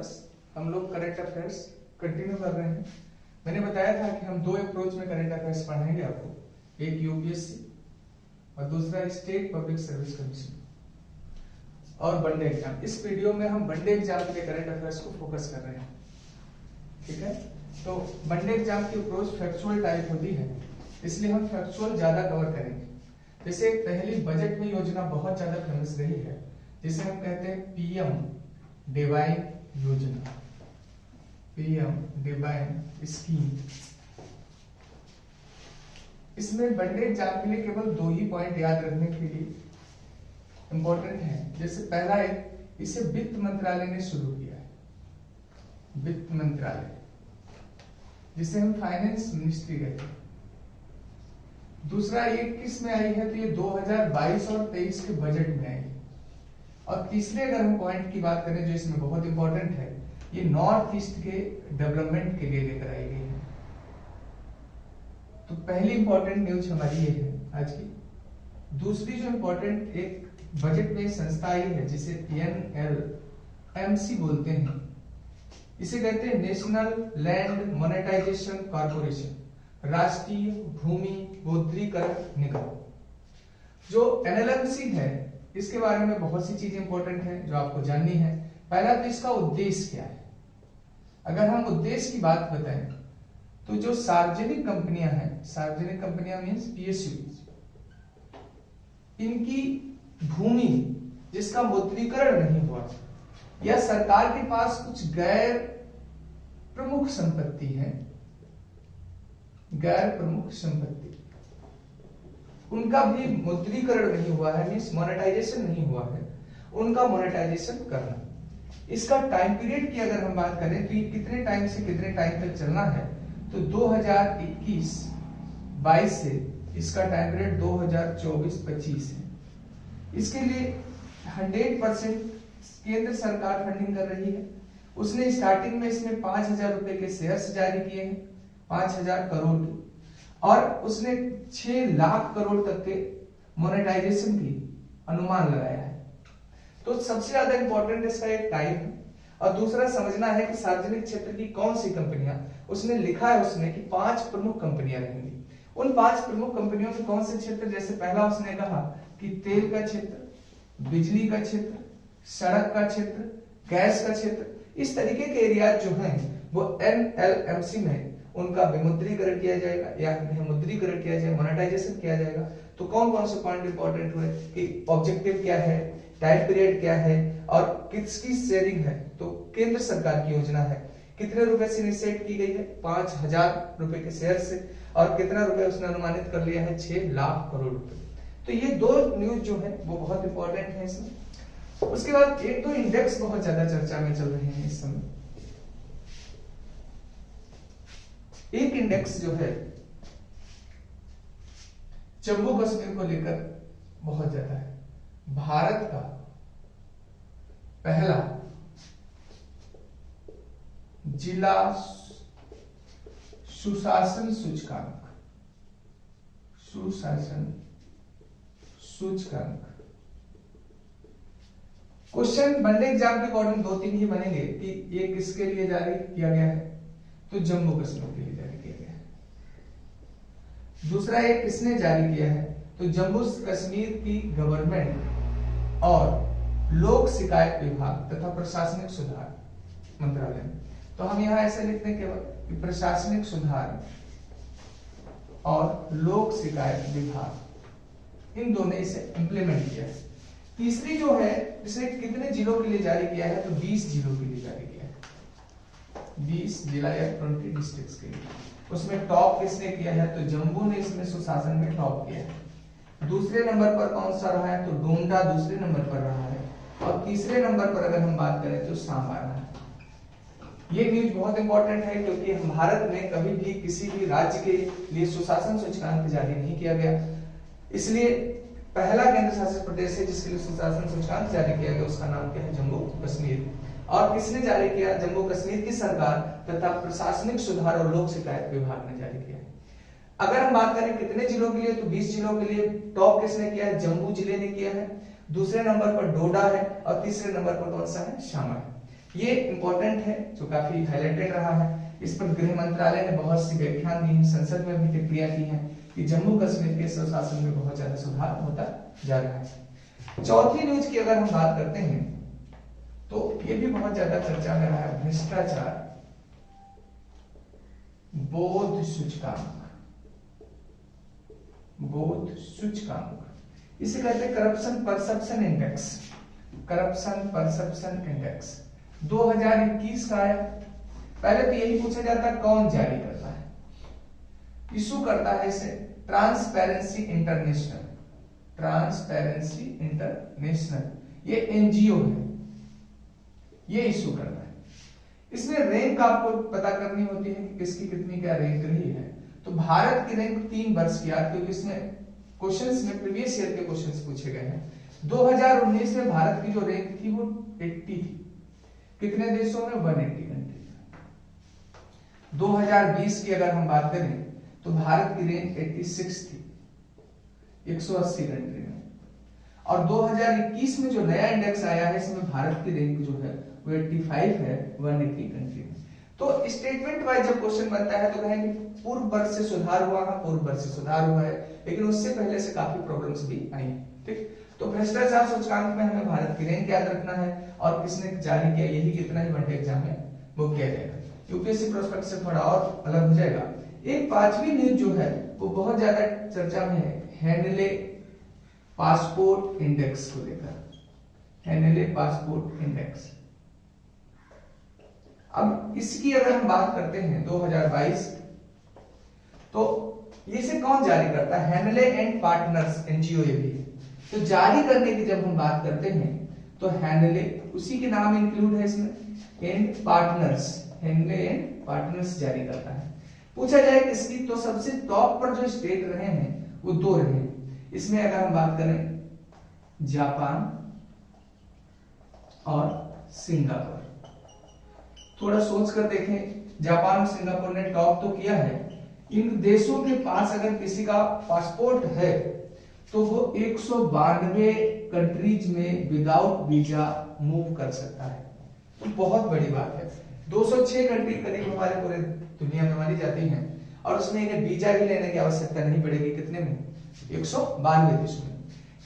Class हम लोग current affairs continue कर रहे हैं। मैंने बताया था कि हम दो अप्रोच में करंट अफेयर्स पढ़ाएंगे आपको, एक यूपीएससी और दूसरा स्टेट पब्लिक सर्विस कमीशन और वनडे एग्जाम। इस वीडियो में हम वनडे एग्जाम के करंट अफेयर्स को फोकस कर रहे हैं, ठीक है। तो वनडे एग्जाम की अप्रोच फैक्चुअल टाइप होती है, इसलिए हम फैक्चुअल ज्यादा कवर करेंगे। जैसे पहली बजट में योजना बहुत ज्यादा फेमस रही है, जिसे हम कहते हैं पीएम डिवाइन योजना, पीएम डिवाइन स्कीम। इसमें वनडे एग्जाम के लिए केवल दो ही पॉइंट याद रखने के लिए इंपॉर्टेंट है। जैसे पहला एक, इसे वित्त मंत्रालय ने शुरू किया है, वित्त मंत्रालय, जिसे हम फाइनेंस मिनिस्ट्री कहते हैं। दूसरा ये किस में आई है, तो ये 2022 और 23 के बजट में आई। और तीसरे अगर हम पॉइंट की बात करें जो इसमें बहुत इंपॉर्टेंट है, ये नॉर्थ ईस्ट के डेवलपमेंट के लिए लेकर आई गई है। तो पहली इंपॉर्टेंट न्यूज हमारी ये है आज की। दूसरी जो इंपॉर्टेंट एक बजट में संस्था आई है जिसे NLMC बोलते हैं, इसे कहते हैं नेशनल लैंड मोनेटाइजेशन कॉर्पोरेशन, राष्ट्रीय भूमि विमुद्रीकरण निगम। जो NLMC है इसके बारे में बहुत सी चीजें इंपॉर्टेंट है जो आपको जाननी है। पहला तो इसका उद्देश्य क्या है। अगर हम उद्देश्य की बात बताएं तो जो सार्वजनिक कंपनियां हैं, सार्वजनिक कंपनियां मींस PSU, इनकी भूमि जिसका मुद्रीकरण नहीं हुआ या सरकार के पास कुछ गैर प्रमुख संपत्ति है, गैर प्रमुख संपत्ति, उनका भी मुद्रीकरण नहीं हुआ है, मींस मोनेटाइजेशन नहीं हुआ है, उनका मोनेटाइजेशन करना। इसका टाइम पीरियड की अगर हम बात करें तो ये कितने टाइम से कितने टाइम तक चलना है, तो 2021-22 से इसका टाइम पीरियड 2024-25 है। इसके लिए 100% केंद्र सरकार फंडिंग कर रही है। उसने स्टार्टिंग में इसमें 5,000 रुपए के शेयर्स जारी किए हैं, 5,000 करोड़ के, और उसने 6 लाख करोड़ तक के मोनेटाइजेशन की अनुमान लगाया है। तो सबसे ज्यादा इंपॉर्टेंट इसका एक टाइम है, और दूसरा समझना है कि सार्वजनिक क्षेत्र की कौन सी कंपनियां, उसने लिखा है उसने कि 5 प्रमुख कंपनियां रहेंगी। उन 5 प्रमुख कंपनियों के कौन से क्षेत्र, जैसे पहला उसने कहा कि तेल का क्षेत्र, बिजली का क्षेत्र, सड़क का क्षेत्र, गैस का क्षेत्र, इस तरीके के एरिया जो हैं वो NLMC में उनका विमुद्रीकरण किया जाएगा या विमुद्रीकरण किया जाएगा, मोनेटाइजेशन किया जाएगा। तो कौन कौन से पॉइंट इंपॉर्टेंट हुए कि ऑब्जेक्टिव क्या है, टाइम पीरियड क्या है और किसकी शेयरिंग है। तो केंद्र सरकार की योजना है, कितने रुपए से इनिशिएट की गई है, 5,000 रुपए के शेयर से, और कितना रुपए उसने अनुमानित कर लिया है, 6 लाख करोड़ रुपए। तो ये दो न्यूज जो है वो बहुत इंपॉर्टेंट है इसमें। उसके बाद एक दो इंडेक्स बहुत ज्यादा चर्चा में चल रहे हैं इस समय। एक इंडेक्स जो है जम्मू कश्मीर को लेकर बहुत ज्यादा है। भारत का पहला जिला सुशासन सूचकांक, सुशासन सूचकांक। क्वेश्चन वनडे एग्जाम के अकॉर्डिंग 2-3 ही बनेंगे कि ये किसके लिए जारी किया गया है, तो जम्मू कश्मीर के लिए जारी किया गया है। दूसरा ये किसने जारी किया है, तो जम्मू कश्मीर की गवर्नमेंट और लोक शिकायत विभाग तथा प्रशासनिक सुधार मंत्रालय। तो हम यहां ऐसे लिखते हैं केवल कि प्रशासनिक सुधार और लोक शिकायत विभाग, इन दोनों इसे इंप्लीमेंट किया है। तीसरी जो है इसे कितने जिलों के लिए जारी किया है, तो 20 जिलों के लिए जारी किया है, 20 जिला या 20 डिस्ट्रिक्ट्स के लिए। उसमें टॉप किसने किया है, तो जम्मू ने इसमें सुशासन में टॉप किया है। दूसरे नंबर पर कौन सा रहा है, तो डोंडा दूसरे नंबर पर रहा है, और तीसरे नंबर पर अगर हम बात करें तो सांबा रहा है। ये न्यूज बहुत इंपॉर्टेंट है क्योंकि भारत में कभी भी किसी भी राज्य के लिए सुशासन सूचकांक जारी नहीं किया गया, इसलिए पहला केंद्र शासित प्रदेश है जिसके लिए सुशासन सूचकांक जारी किया गया, उसका नाम क्या है, जम्मू कश्मीर। और किसने जारी किया, जम्मू कश्मीर की सरकार तथा प्रशासनिक सुधार और लोक शिकायत विभाग ने जारी किया। अगर हम बात करें कितने जिलों के लिए, तो 20 जिलों के लिए टॉप किसने किया है, जम्मू जिले ने किया है, दूसरे नंबर पर डोडा है, और तीसरे नंबर पर कौन सा है, शामा है। ये इंपॉर्टेंट है जो काफी हाईलाइटेड रहा है। इस पर गृह मंत्रालय ने बहुत सी व्याख्यान दी है, संसद में भी टिप्पणियां की हैं कि जम्मू कश्मीर के स्वशासन में बहुत ज्यादा सुधार होता जा रहा है। चौथी न्यूज की अगर हम बात करते हैं तो ये भी बहुत ज्यादा चर्चा में रहा है, भ्रष्टाचार बोध सूचकांक। बोध सूचकांक इसे कहते हैं corruption perception index. Corruption perception index 2021 का आया। पहले तो यही पूछा जाता है कौन जारी करता है, इशू करता है इसे ट्रांसपेरेंसी इंटरनेशनल। ट्रांसपेरेंसी इंटरनेशनल ये एनजीओ है, ये इशू करता है। इसमें रैंक आपको पता करनी होती है कि किसकी कितनी क्या रैंक रही है। तो भारत की रैंक 3 वर्ष की याद, क्योंकि इसमें क्वेश्चंस में प्रीवियस ईयर के क्वेश्चंस पूछे गए हैं। 2019 में भारत की जो रैंक थी वो 80 थी। कितने देशों में? 180 कंट्री। 2020 की अगर हम बात करें तो भारत की रैंक 86 थी 180 कंट्री में। और 2021 में जो नया इंडेक्स आया है इसमें भारत की रैंक जो है वो 85 है 180 कंट्री में। तो स्टेटमेंट वाइज जब क्वेश्चन बनता है तो कहेंगे पूर्व वर्ष से सुधार हुआ है, पूर्व वर्ष से सुधार हुआ है, लेकिन उससे पहले से काफी प्रॉब्लम्स भी आई हैं। ठीक, तो भ्रष्टाचार सूचकांक में हमें भारत की रैंक याद रखना है और किसने जारी किया, यही कितना ही वनडे एग्जाम में वो किया जाएगा। यूपीएससी प्रोस्पेक्ट से थोड़ा और अलग हो जाएगा। एक पांचवी न्यूज जो है वो बहुत ज्यादा चर्चा में है, हैंडले पासपोर्ट इंडेक्स को लेकर। हैंडले पासपोर्ट इंडेक्स, अब इसकी अगर हम बात करते हैं 2022 तो इसे कौन जारी करता है? हैंडले एंड पार्टनर्स एनजीओ ये भी है। तो जारी करने की जब हम बात करते हैं तो हैंडले उसी के नाम इंक्लूड है इसमें, and partners, handle and partners जारी करता है। पूछा जाए किसकी, तो सबसे टॉप पर जो स्टेट रहे हैं वो 2 रहे हैं। इसमें अगर हम बात करें जापान और सिंगापुर, थोड़ा सोच कर देखें, जापान और सिंगापुर ने टॉप तो किया है। इन देशों के पास अगर किसी का पासपोर्ट है तो वो 192 कंट्रीज में विदाउट वीजा मूव कर सकता है, तो बहुत बड़ी बात है। 206 कंट्री करीब हमारे पूरे दुनिया में मानी जाती हैं और उसमें इन्हें वीजा भी लेने की आवश्यकता नहीं पड़ेगी। कितने में? 192 देशों में।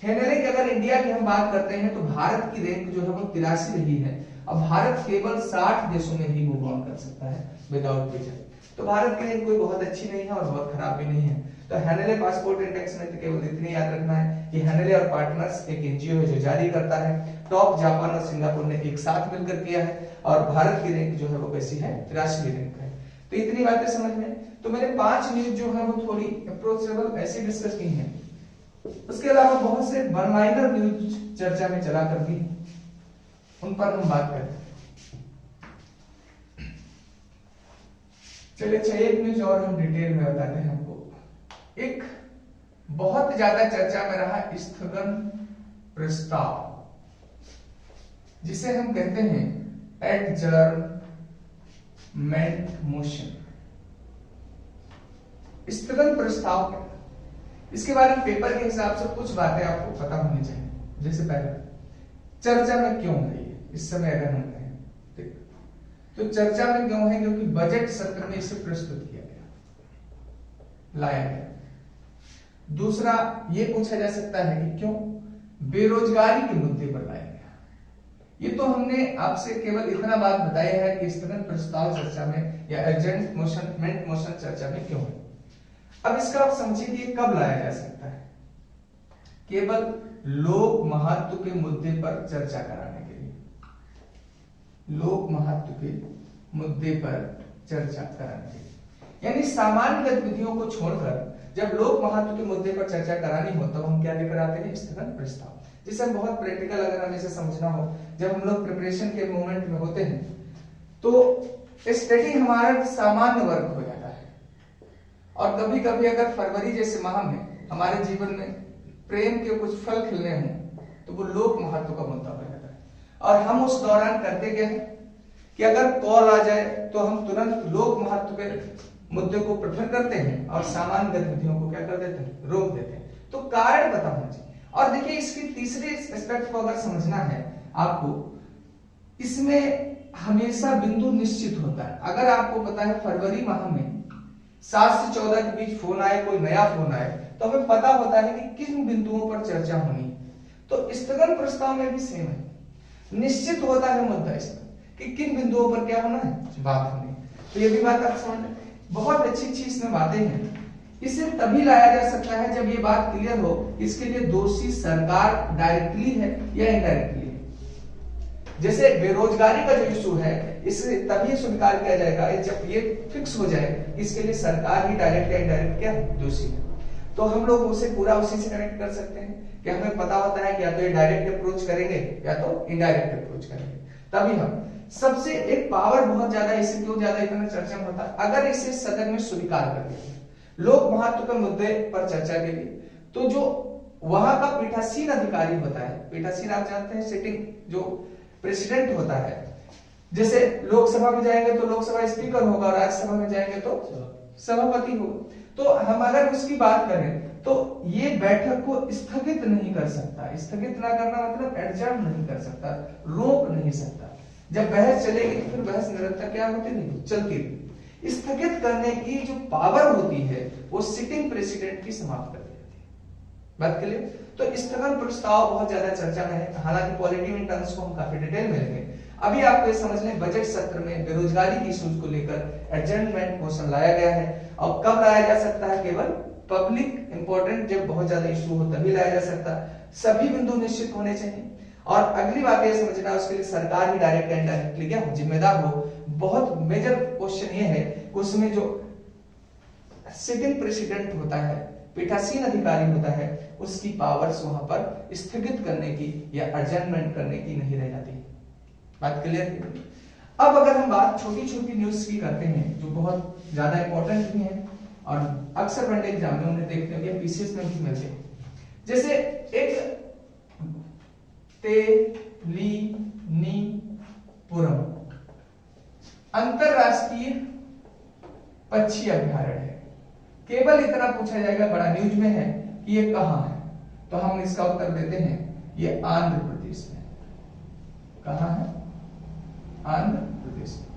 हैंडले की अगर इंडिया की हम बात करते हैं तो भारत की रैंक जो है वो 83 रही है। अब भारत केवल 60 देशों में ही मूव ऑन कर सकता है विदाउट वीजा। तो भारत की रैंक कोई बहुत अच्छी नहीं है और बहुत खराब भी नहीं है। तो हैंडले पासपोर्ट इंडेक्स में तो केवल इतनी याद रखना है कि हैंडले और पार्टनर्स एक एनजीओ है जो जारी करता है। टॉप जापान और सिंगापुर ने एक साथ मिलकर किया है और भारत की रैंक जो है वो कैसी है? 83वीं रैंक है। तो इतनी बातें समझ में। तो मैंने 5 न्यूज जो है वो थोड़ी अप्रोचेबल ऐसे डिस्कस की हैं। उसके अलावा बहुत से वन लाइनर न्यूज चर्चा में चला करती हैं, उन पर हम बात करते हैं। चलिए, अच्छा एक न्यूज और हम डिटेल में बताते हैं आपको। एक बहुत ज्यादा चर्चा में रहा स्थगन प्रस्ताव, जिसे हम कहते हैं एडजर्नमेंट मोशन। स्थगन प्रस्ताव क्या, इसके बारे में पेपर के हिसाब से कुछ बातें आपको पता होनी चाहिए। जैसे पहले चर्चा में क्यों है ये, इस समय अगर हम कहें तो चर्चा में क्यों है? क्योंकि बजट सत्र में इसे प्रस्तुत किया गया, लाया गया। दूसरा ये पूछा जा सकता है कि क्यों बेरोजगारी के मुद्दे पर लाया गया। ये तो हमने आपसे केवल इतना बात बताया है कि स्थगन प्रस्ताव चर्चा में या एडजर्नमेंट मोशन चर्चा में क्यों है। अब इसका आप समझिए कि कब लाया जा सकता है? केवल लोक महत्व के मुद्दे पर चर्चा कराने के लिए, लोक महत्व के मुद्दे पर चर्चा कराने के लिए, यानी सामान्य गतिविधियों को छोड़कर जब लोक महत्व के मुद्दे पर चर्चा करानी हो तब हम क्या लेकर आते हैं? स्थगन प्रस्ताव। जिसे हम बहुत प्रैक्टिकल अगर हमें इसे समझना हो, जब हम लोग प्रिपरेशन के मोमेंट में होते हैं तो स्टडी हमारा सामान्य वर्क हो जाता है। और कभी कभी अगर फरवरी जैसे माह में हमारे जीवन में प्रेम के कुछ फल खिलने हों तो वो लोक महत्व का मुद्दा हो जाता है। और हम उस दौरान करते क्या है कि अगर कॉल आ जाए तो हम तुरंत लोक महत्व के मुद्दे को प्रेफर करते हैं और सामान्य गतिविधियों को क्या कर देते हैं? रोक देते हैं। तो कारण पता होना चाहिए। और देखिए, इसकी तीसरे एस्पेक्ट को अगर समझना है आपको, इसमें हमेशा बिंदु निश्चित होता है। अगर आपको पता है फरवरी माह में 7 से 14 के बीच फोन आए, कोई नया फोन आए, तो हमें पता होता है कि किन बिंदुओं पर चर्चा होनी है। तो स्थगन प्रस्ताव में भी सेम है, निश्चित होता है मुद्दा इसमें कि किन बिंदुओं पर क्या होना है, बात होनी है। तो ये भी बात आप समझ लें, बहुत अच्छी अच्छी इसमें बातें हैं। इसे तभी लाया जा सकता है जब ये बात क्लियर हो इसके लिए दोषी सरकार डायरेक्टली है या इनडायरेक्टली है। जैसे बेरोजगारी का जो इशू है, इसे तभी स्वीकार किया जाएगा जब ये फिक्स हो जाए इसके लिए सरकार ही डायरेक्ट या इनडायरेक्ट क्या दोषी है। तो हम लोग उसे पूरा उसी से कनेक्ट कर सकते हैं कि हमें पता होता है कि या तो ये डायरेक्ट अप्रोच करेंगे या तो इनडायरेक्ट अप्रोच करेंगे। तभी हम सबसे एक पावर बहुत ज्यादा, इसे क्यों ज्यादा इतना चर्चा में होता है, अगर इसे सदन में स्वीकार कर दिया लोक महत्व के मुद्दे पर चर्चा के लिए, तो जो वहां का पीठासीन अधिकारी होता है, पीठासीन आप जानते हैं सिटिंग जो प्रेसिडेंट होता है, जैसे लोकसभा में जाएंगे तो लोकसभा स्पीकर होगा और राज्यसभा में जाएंगे तो सभापति होगा। तो हम अगर उसकी बात करें तो ये बैठक को स्थगित नहीं कर सकता। स्थगित ना करना मतलब एडजर्न नहीं कर सकता, रोक नहीं सकता। जब बहस चलेगी तो फिर बहस निरंतर क्या होती नहीं, चलती रही। स्थगित करने की जो पावर होती है वो सिटिंग प्रेसिडेंट की समाप्त कर देती है। बात क्लियर? तो स्थगन प्रस्ताव बहुत ज्यादा चर्चा में है, हालांकि पॉलिटिकल टर्म्स को हम काफी डिटेल में लेंगे। अभी आपको ये समझ लें, बजट सत्र में बेरोजगारी की इश्यूज को लेकर एडजर्नमेंट मोशन लाया गया है। और कब लाया जा सकता है? केवल पब्लिक इंपॉर्टेंट जब बहुत ज्यादा इशू हो तभी लाया जा सकता है। सभी बिंदु निश्चित होने चाहिए। और अगली बात ये समझना, उसके लिए सरकार ही डायरेक्ट या इनडायरेक्टली क्या जिम्मेदार हो। बहुत मेजर क्वेश्चन ये है, उसमें जो सिटिंग प्रेसिडेंट होता है, पीठासीन अधिकारी होता है, उसकी पावर्स वहां पर स्थगित करने की या एडजर्नमेंट करने की नहीं रह जाती। बात क्लियर? अब अगर हम बात छोटी छोटी न्यूज की करते हैं जो बहुत ज्यादा इंपॉर्टेंट भी है और अक्सर वनडे एग्जाम में उन्हें देखते हैं, पीसीएस में भी मिलते हैं। जैसे एक तेलीनीपुरम अंतरराष्ट्रीय पक्षी अभ्यारण्य है। केवल इतना पूछा जाएगा, बड़ा न्यूज में है कि ये कहां है, तो हम इसका उत्तर देते हैं ये आंध्र प्रदेश में। कहां है? आंध्र प्रदेश में।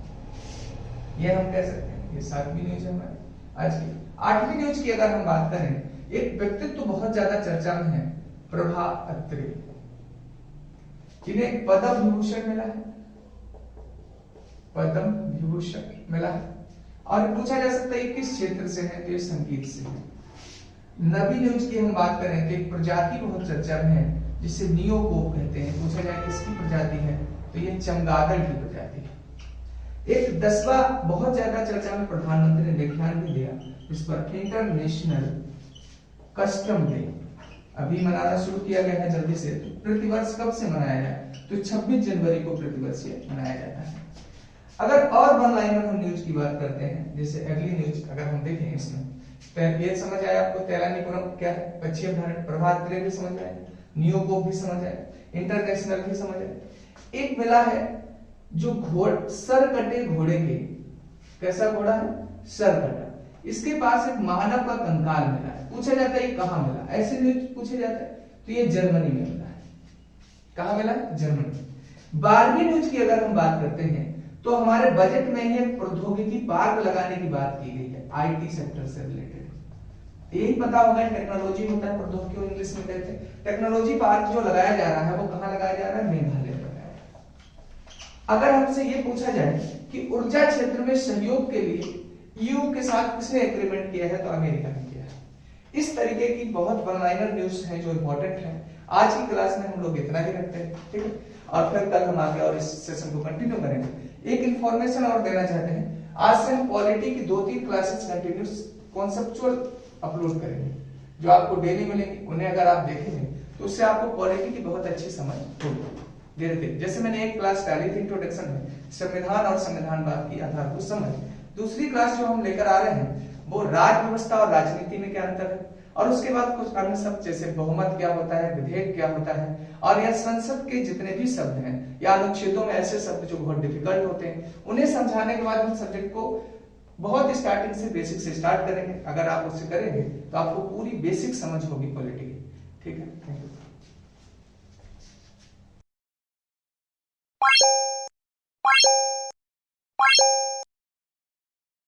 ये हम कह सकते हैं। ये 7वीं न्यूज है हमारी आज की। 8वीं न्यूज की अगर हम बात करें, एक व्यक्तित्व बहुत ज्यादा चर्चा में है, प्रभा अत्रे, जिन्हें पद्म विभूषण मिला है। पद्म विभूषण मिला है। और पूछा जा सकता है किस क्षेत्र से है, तो ये संगीत से है। 9वीं न्यूज की हम बात करें तो एक प्रजाति बहुत चर्चा में है जिसे नियोकोप कहते हैं। पूछा जाए किसकी प्रजाति है, तो ये चमगादड़ की प्रजाति है। एक 10वां बहुत ज्यादा चर्चा में प्रधानमंत्री ने व्याख्यान भी दिया इस पर, इंटरनेशनल कस्टम डे अभी मनाना शुरू किया गया है जल्दी से। तो प्रतिवर्ष कब से मनाया जाए, तो 26 जनवरी को प्रतिवर्ष मनाया जाता है। अगर और वन लाइनर हम न्यूज की बात करते हैं, जैसे अगली न्यूज अगर हम देखें इसमें, ये समझ आया आपको, तेलानीपुरम क्या है, पक्षी अभ्यारण्य, प्रभात त्रे भी समझ आए, नियोकोप भी समझ आए, इंटरनेशनल भी समझ आए। एक मिला है जो सर कटे घोड़े के, कैसा घोड़ा है? सर कटा, इसके पास एक मानव का कंकाल मिला है। पूछा जाता है ये कहां मिला, ऐसे न्यूज पूछे जाता है, तो ये जर्मनी में मिला है। कहां मिला? जर्मनी। 12वीं न्यूज की अगर हम बात करते हैं तो हमारे बजट में ये प्रौद्योगिकी पार्क लगाने की बात की गई है, आईटी सेक्टर से रिलेटेड। यही पता होगा टेक्नोलॉजी होता है, प्रौद्योगिकी इंग्लिश में कहते हैं। टेक्नोलॉजी पार्क जो लगाया जा रहा है वो कहां लगाया जा रहा है? मेघालय में लगाया जा रहा है। अगर हमसे ये पूछा जाए कि ऊर्जा क्षेत्र में सहयोग के लिए ईयू के साथ किसने एग्रीमेंट किया है, तो अमेरिका ने किया है। इस तरीके की बहुत वन लाइनर न्यूज है जो इंपॉर्टेंट है। आज की क्लास में हम लोग इतना ही रखते हैं, ठीक है, और फिर कल हम आगे और इस सेशन को कंटिन्यू करेंगे। एक इंफॉर्मेशन और देना चाहते हैं, आज से हम पॉलिटी की 2-3 क्लासेस कंटिन्यूस कॉन्सेप्चुअल अपलोड करेंगे जो आपको डेली मिलेंगी। उन्हें अगर आप देखेंगे तो उससे आपको पॉलिटी की बहुत अच्छी समझ होगी धीरे धीरे। जैसे मैंने एक क्लास डाली थी इंट्रोडक्शन में, संविधान और संविधानवाद की आधारभूत समझ। दूसरी क्लास जो हम लेकर आ रहे हैं वो राज व्यवस्था और राजनीति में क्या अंतर है, और उसके बाद कुछ अन्य शब्द जैसे बहुमत क्या होता है, विधेयक क्या होता है, और यह संसद के जितने भी शब्द हैं या अनुच्छेदों में ऐसे शब्द जो बहुत डिफिकल्ट होते हैं, उन्हें समझाने के बाद हम सब्जेक्ट को बहुत स्टार्टिंग से बेसिक से स्टार्ट करेंगे। अगर आप उससे करेंगे तो आपको पूरी बेसिक समझ होगी पॉलिटी की, ठीक है। Thank you.